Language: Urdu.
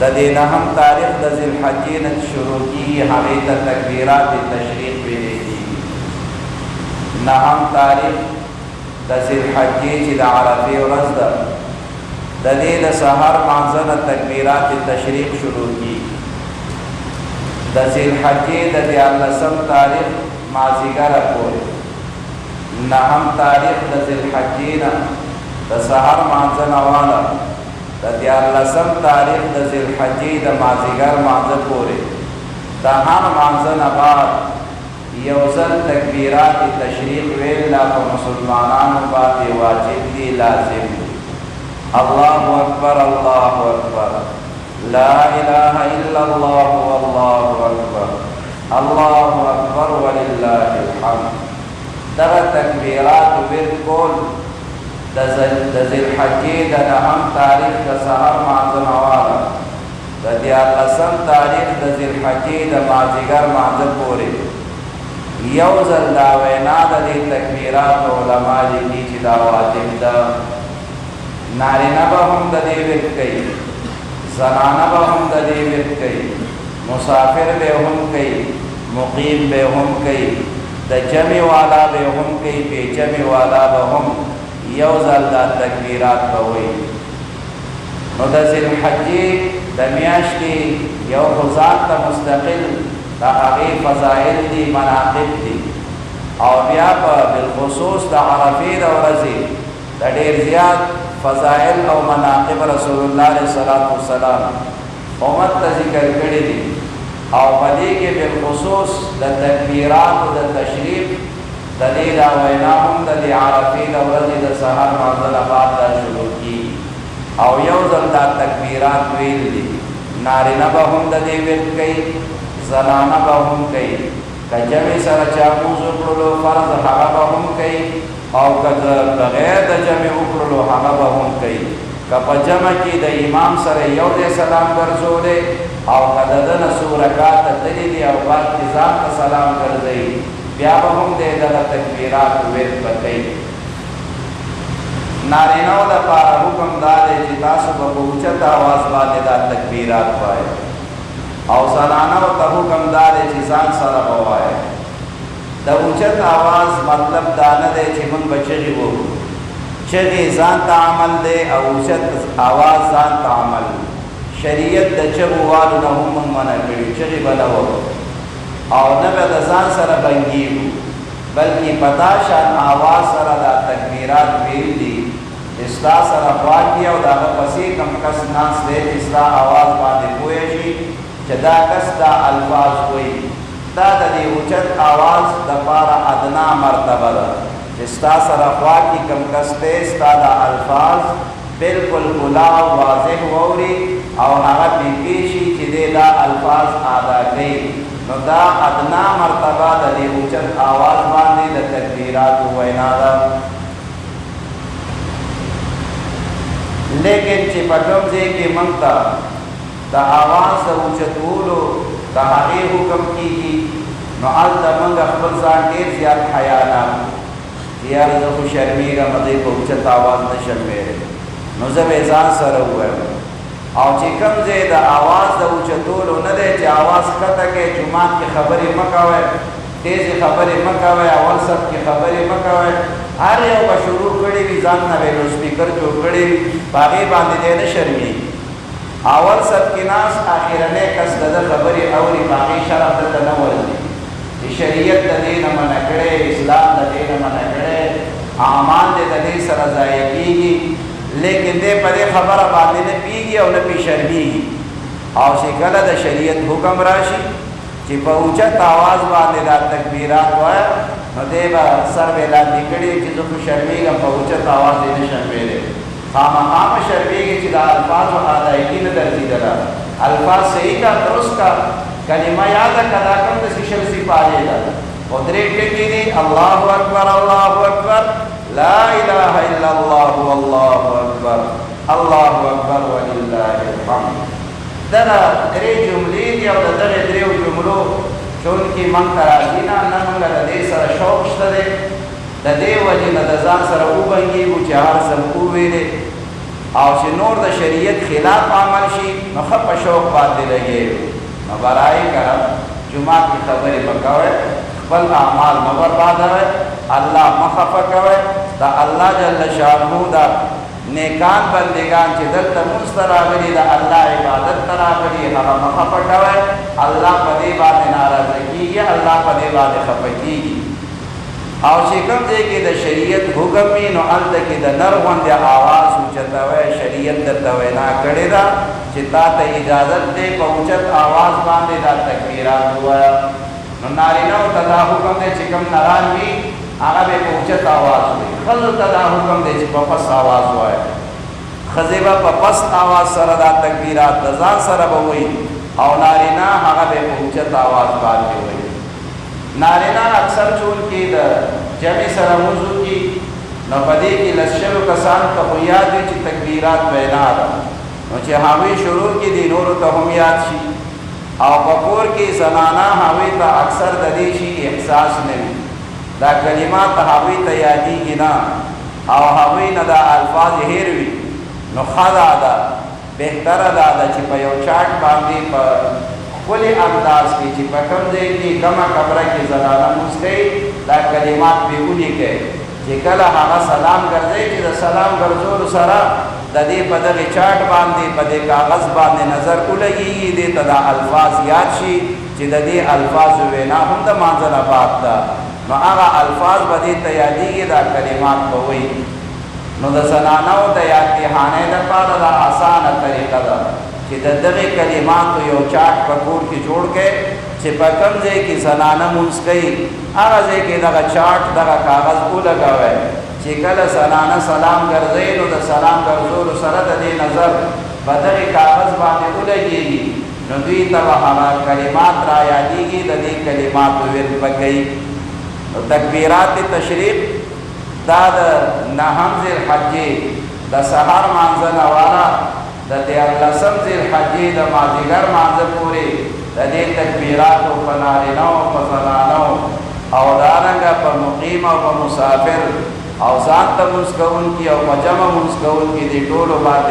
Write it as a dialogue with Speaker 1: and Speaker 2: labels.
Speaker 1: د دې نهم تاریخ د ذی الحجې نه شروع کیږي، هغې ته تکبیرات تشریق ویلی کیږي. نهم تاریخ د ذی الحجې چې د عرفې ورځ ده، د دې د سحر مانځه نه تکبیرات تشریق شروع کیږي. د ذی الحجې د 14 تاریخ مازدیګره پورې، نهم تاریخ د ذی الحجې نه د سحر مانځه نه واله د 14 تاریخ د ذی الحجې د مازدیګر مانځه پورې، د هر مانځه نه بعد یو ځل تکبیرات تشریق ویل لا په مسلمانانو باندې واجب دي، لازم دي. الله اکبر الله اکبر، لا اله الا الله والله اکبر، الله اکبر ولله الحمد. دغه تکبیرات ورد کول د ذی الحجې د نهم تاریخ د سحر مانځه نه واله د 14 تاریخ د ذی الحجې د مازدیګر مانځه پورې یو ځل دا وینا د دې تکبیرات علما لیکي چې دا واجب ده. نارینه به هم د دې ورد کوي، زنانه به هم د دې ورد کوي، مسافر به هم کوي، مقیم به هم کوي، د جمع والا به هم کوي، بې جمع والا به هم یو ځل دا تکبیرات به وایي. نو د ذی الحجې د میاشتې یو خو ځان ته مستقل د هغې فضایل دي، مناقب دي، او بیا په بالخصوص د عرفې د ورځې د ډېر زیات فضایل او مناقب رسول الله علیه الصلاة والسلام امت ته ذکر کړي دي، او په دې کې بالخصوص د تکبیراتو د تشریف د دې دا وینا هم د دې عرفې د ورځې د سحر مانځه نه بعد دا شروع کېږي، او یو ځل دا تکبیرات ویل دي. نارینه به هم د دې ورد کوي، زنانه به هم کوي، که جمع سره چا مونځ وکړلو فرض هغه به هم کوي، او که بغیر د جمع وکړلو هغه به هم کوي. که په جمع کې د امام سره یو ځای سلام ګرځولی، او که د ده نه څو رکعاته تللي دي او بعد کې ځان ته سلام ګرځوي، بیا به هم دی دغه تکبیرات ورد به کوي. نارینهو دپاره حکم دا دی چې تاسو به په اوچت اواز باندې دا تکبیرات وایئ، او زنانو ته حکم دا دی چې ځان سره به وایئ. د اوچت اواز مطلب دا نه دی چې موږ به چغې وکړو، چغې ځان ته عمل دی او اوچت اواز ځان ته عمل. شریعت د چغو والو نه هم موږ منع کړي، چغې به نه وکړو او نه به د ځان سره بنګېږو، بلکې په دا شان اواز سره دا تکبیرات ویل دي چې ستا سره خوا کړي او د هغه پسې کوم کس ناست دی چې ستا اواز باندې پوه شي چې دا کس دا الفاظ وایي. دا د دې اوچت اواز دپاره ادنا مرتبه ده چې ستا سره خوا کړي کوم کس دی، ستا دا الفاظ بالکل کلا او واضح واوري او هغه پې شي چې دی دا الفاظ ادا کوي. نو دا ادنا مرتبه د دې اوچت آواز باندې د تکبیراتو وینا ده. لیکن چې په کوم ځای کې موږ ته د آواز د اوچتولو د هغې حکم کېږي، نو هلته موږ خپل ځان ډېر زیات حیا نه کړو چې یاره زه خو شرمېږم، دې په اوچت آواز نه شم ویلی، نو زه به یې ځان سره ووایم. او چې کوم ځای د آواز د اوچتولو نه دی چې آواز ښکته کوئ، جومات کې خبرې مه کوئ، تیزې خبرې مه کوئ، اول صف کې خبرې مه کوئ. هر یو به شروع کړي وي، ځان نه به یې لوډسپیکر جوړ کړی وي، په هغې باندې دی نه شرمېږي. اول صف کې ناست اخرنی کس د ده خبرې اوري، په هغې شرم دته نه ورځي چې شریعت د دې نه منع کړی، اسلام د دې نه منع کړی، اعمال دې د دې سره ضایع کېږي. لیکن دې په دې خبره باندې نه پوهېږي او نه پې شرمېږي. او چې کله د شریعت حکم راشي چې په اوچت آواز باندې دا تکبیرات وایه، نو دی به سر به لاندې کړي چې زه خو شرمېږم، په اوچت آواز دې نه شم ویلی. خامخا به شرمېږي چې د الفاظو ادایګي نه ګرځېدله، الفاظ صحیح کا درست کا، کلمه یاده که دا کم داسې شل سپارې ده، خو درې ټکي دي: الله اکبر الله اکبر، لا اله الا الله والله اکبر، الله اکبر ولله الحمد. دغه درې جملې دي او د دغې دریو جملو چونکې موږ ته راځي نه موږ د دې سره شوق شته دی، د دې وجې نه د ځان سره وبنګېږو چې هر څه مو وویلې. او چې نور د شریعت خلاف عمل شي نو ښه په شوق باندې لګي نو برای کرم جمعه کی خبرې مکوئ خپل اعمال مه بربادوئ الله مه خفه کوئ د الله جل شانه دا نیکان بندگان چې دلته مونځ ته راغلي د الله عبادت ته راغلي هغه مه خفه کوئ الله په دې باندې ناراضه کېږي الله په دې باندې خفه کېږي او چې کوم ځای کې د شریعت حکم وي نو هلته کې د نر غوندې آواز اوچتوئ شریعت درته وینا کړې ده چې تا ته اجازت دی په اوچت آواز باندې دا تکبیرات ووایه نو نارینهو ته دا حکم دی چې کوم نران وي هغه به په اوچت آواز وایي ښځو ته دا حکم دی چې په پست آواز ووایه ښځې به په پست آواز سره دا تکبیرات د ځان سره به وایي او نارینه هغه به په اوچت آواز باندې وایي نارینا اکثر چون کی د جمع سره موضوع کی نو پدې کې لشلو کسان ته خو یاد وي چې تکبیرات وینا ده نو چې هغوی شروع کې دي نورو ته هم یاد شي او په کور کې زنانه هغوی ته اکثر د دې شي احساس نه وي دا کلمات هغوی ته یادېږي نه او هغوی نه دا الفاظ هیر وي نو ښه ده بهتره ده چې په یو چاټ باندې په خپل انداز کې چې په کوم ځای کې کومه خبره کې زنانه مونځ کوي دا کلمات پې ولیکئ چې کله هغه سلام ګرځوي چې د سلام ګرځولو سره د دې په دغې چاټ باندې په دې کاغذ باندې نظر ولګېږي دې ته دا الفاظ یاد شي چې د دې الفاظو وینا هم د مانځه نه بعد ده نو هغه الفاظ به دې ته یادېږي دا کلمات به وایي نو د زنانو د یاد دهانۍ دپاره دا اسانه طریقه ده چې د دغې کلماتو یو چاټ په کور کې جوړ کړئ چې په کوم ځای کې زنانه مونځ کوي هغه ځای کې دغه چاټ دغه کاغذ ولګوئ چې کله زنانه سلام ګرځوي نو د سلام ګرځولو سره د دې نظر په دغې کاغذ باندې ولګېږي نو دوی ته به هغه کلمات را یادېږي د دې کلماتو ویل به کوي نو تکبیرات تشریق دا د نهم ذی الحجې د سهار مانځه نه والا د دیارلسم ذی الحجې د مازدیګر مانځه پورې د دې تکبیراتو په نارینه او په زنانو او دارنګه په مقیم او په مسافر او ځان ته مونځ کوونکي او په جمع مونځ کوونکي دې ټولو باندې